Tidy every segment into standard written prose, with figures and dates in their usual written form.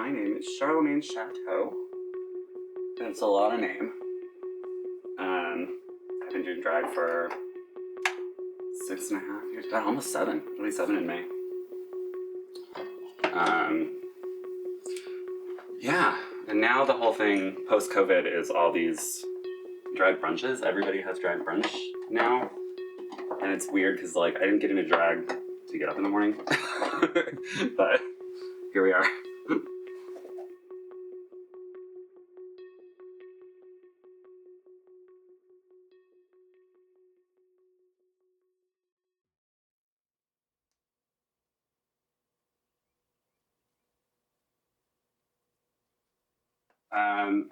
My name is Charlemagne Chateau. It's a lot of name. I've been doing drag for 6.5 years. God, almost 7. It'll be 7 in May. Yeah. And now the whole thing post-COVID is all these drag brunches. Everybody has drag brunch now. And it's weird because, like, I didn't get into drag to get up in the morning. But here we are.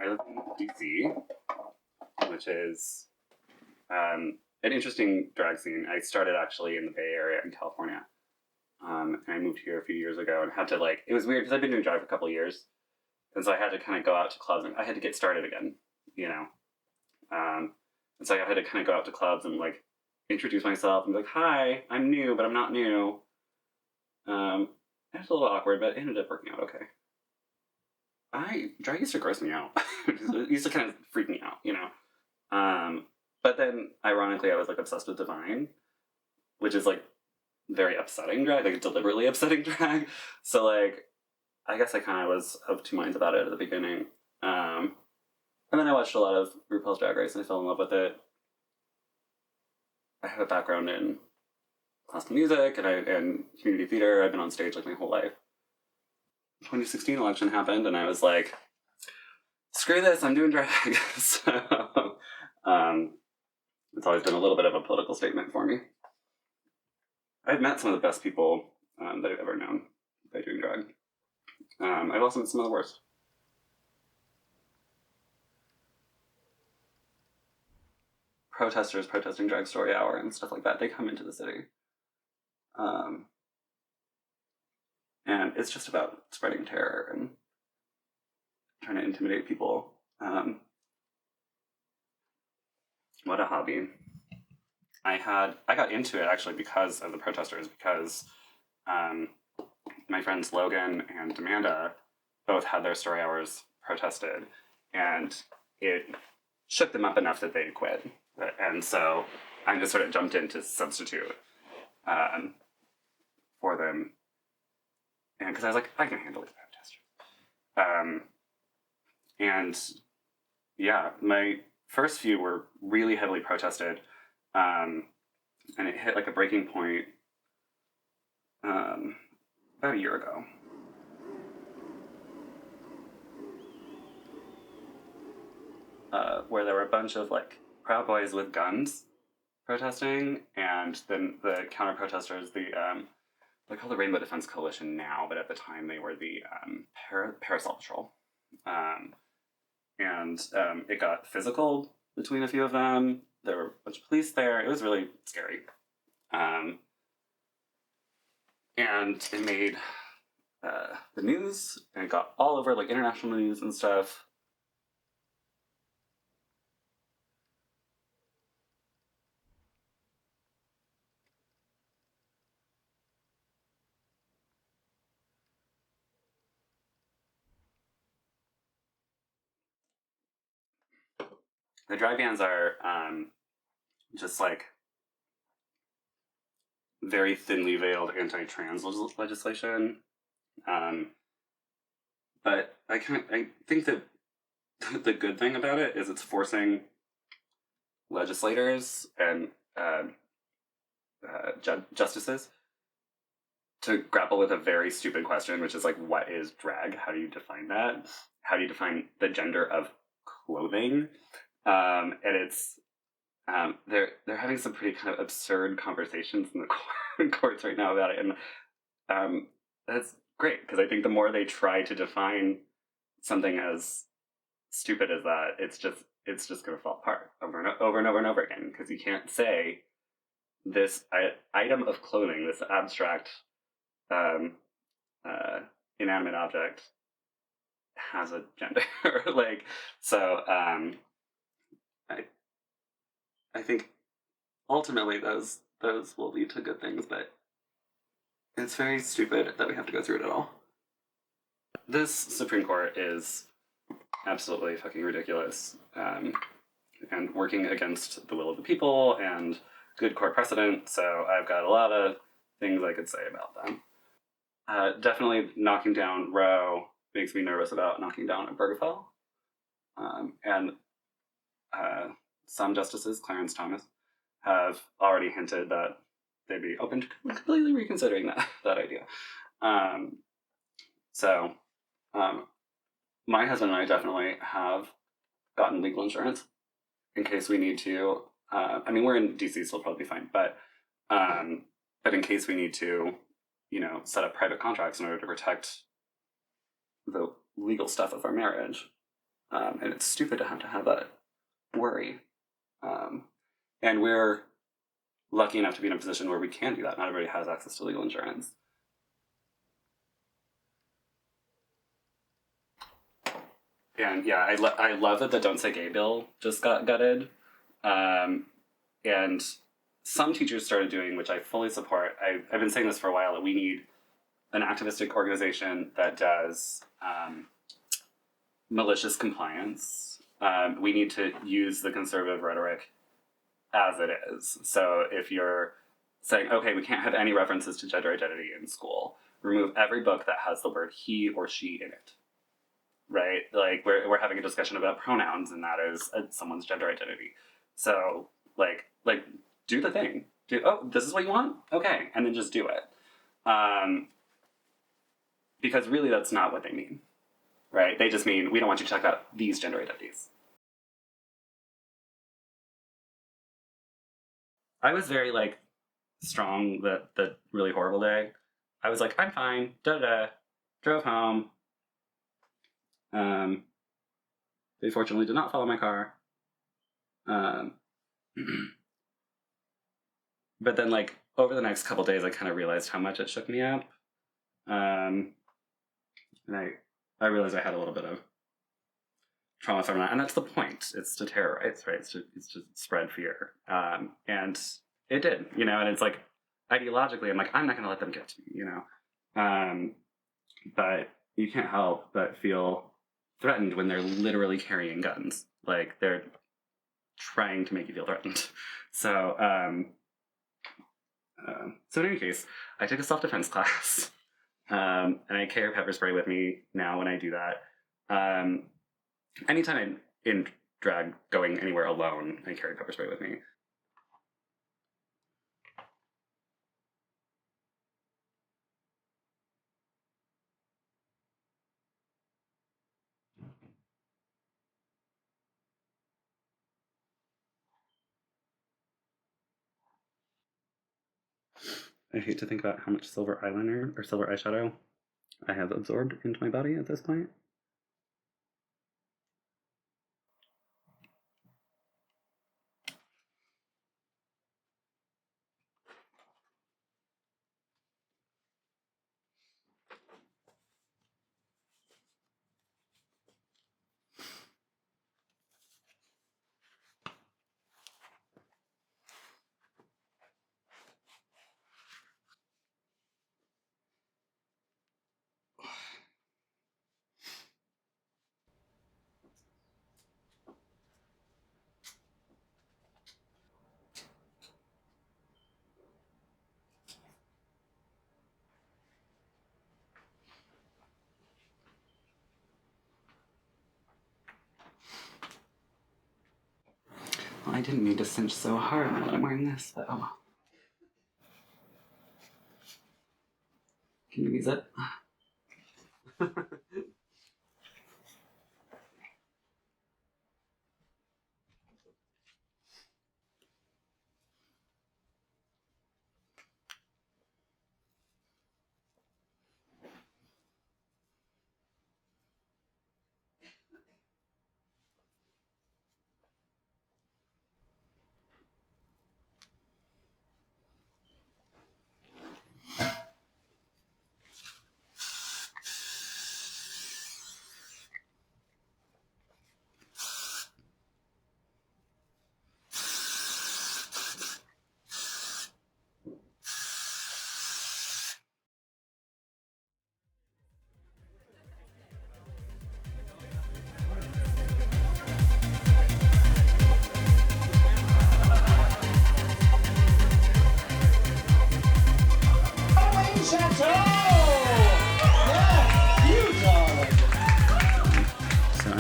I live in DC, which is an interesting drag scene. I started actually in the Bay Area in California. And I moved here a few years ago and had to, like, it was weird because I've been doing drag for a couple of years. And so I had to kind of go out to clubs and I had to get started again, you know. And so I had to kind of go out to clubs and, like, introduce myself and be like, hi, I'm new, but I'm not new. It was a little awkward, but it ended up working out okay. Drag used to gross me out. It used to kind of freak me out, you know. But then, ironically, I was, like, obsessed with Divine, which is, like, very upsetting drag, like, deliberately upsetting drag. So, like, I guess I kind of was of two minds about it at the beginning. And then I watched a lot of RuPaul's Drag Race and I fell in love with it. I have a background in classical music and community theater. I've been on stage, like, my whole life. 2016 election happened and I was like, screw this, I'm doing drag. So, it's always been a little bit of a political statement for me. I've met some of the best people that I've ever known by doing drag. I've also met some of the worst. Protesters protesting Drag Story Hour and stuff like that, they come into the city. And it's just about spreading terror and trying to intimidate people. What a hobby. I got into it actually because of the protesters, because my friends Logan and Amanda both had their story hours protested, and it shook them up enough that they quit. And so I just sort of jumped in to substitute for them. And because I was like, I can handle these protesters. And yeah, my first few were really heavily protested. And it hit like a breaking point about a year ago. Where there were a bunch of, like, Proud Boys with guns protesting, and then the counter-protesters, they're called the Rainbow Defense Coalition now, but at the time they were the Parasol Patrol. And it got physical between a few of them. There were a bunch of police there. It was really scary. And it made the news, and it got all over, like, international news and stuff. The drag bans are just, like, very thinly veiled anti-trans legislation. But I think that the good thing about it is it's forcing legislators and justices to grapple with a very stupid question, which is, like, what is drag? How do you define that? How do you define the gender of clothing? And it's they're having some pretty kind of absurd conversations in the courts right now about it, and that's great because I think the more they try to define something as stupid as that, it's just going to fall apart over and over again, because you can't say this item of clothing, this abstract inanimate object, has a gender. Like, so I think ultimately those will lead to good things, but it's very stupid that we have to go through it at all. This Supreme Court is absolutely fucking ridiculous, and working against the will of the people and good court precedent, so I've got a lot of things I could say about them. Definitely knocking down Roe makes me nervous about knocking down Obergefell. And some justices, Clarence Thomas, have already hinted that they'd be open to completely reconsidering that idea. So my husband and I definitely have gotten legal insurance in case we need to. I mean, we're in DC, so we'll probably be fine. But in case we need to, set up private contracts in order to protect the legal stuff of our marriage. And it's stupid to have that worry. And we're lucky enough to be in a position where we can do that. Not everybody has access to legal insurance. And yeah, I love that the Don't Say Gay bill just got gutted. And some teachers started doing, which I fully support. I've been saying this for a while, that we need an activistic organization that does malicious compliance. We need to use the conservative rhetoric as it is. So if you're saying, okay, we can't have any references to gender identity in school, remove every book that has the word he or she in it. Right? Like, we're having a discussion about pronouns, and that is someone's gender identity. So, like, do the thing. This is what you want? Okay. And then just do it. Because really that's not what they mean. Right? They just mean, we don't want you to talk about these gender identities. I was very, strong that really horrible day. I was like, I'm fine. Da-da-da. Drove home. They fortunately did not follow my car. But then, over the next couple days, I kind of realized how much it shook me up. And I realized I had a little bit of trauma from that. And that's the point. It's to terrorize, right? It's to spread fear. And it did, and it's ideologically, I'm not going to let them get to me, but you can't help but feel threatened when they're literally carrying guns. They're trying to make you feel threatened. So, in any case, I took a self-defense class, and I carry pepper spray with me now when I do that. Anytime I'm in drag going anywhere alone, I carry pepper spray with me. I hate to think about how much silver eyeliner or silver eyeshadow I have absorbed into my body at this point. Well, I didn't mean to cinch so hard now that I'm wearing this, but oh well. Can you use it?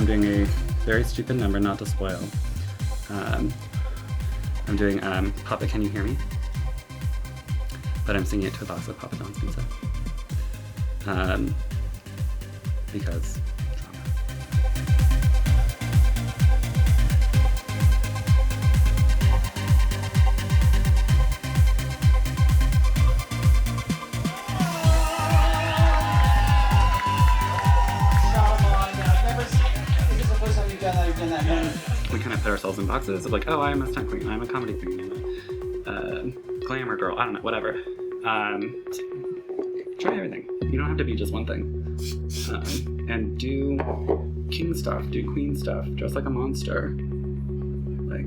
doing a very stupid number, not to spoil. I'm doing Papa Can You Hear Me? But I'm singing it to a box of Papa John's pizza. Because drama. We kind of put ourselves in boxes of like, oh, I'm a stunt queen, I'm a comedy queen, I'm a glamour girl, I don't know, whatever. Try everything. You don't have to be just one thing. And do king stuff, do queen stuff, dress like a monster. Like,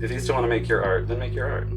if you still want to make your art, then make your art.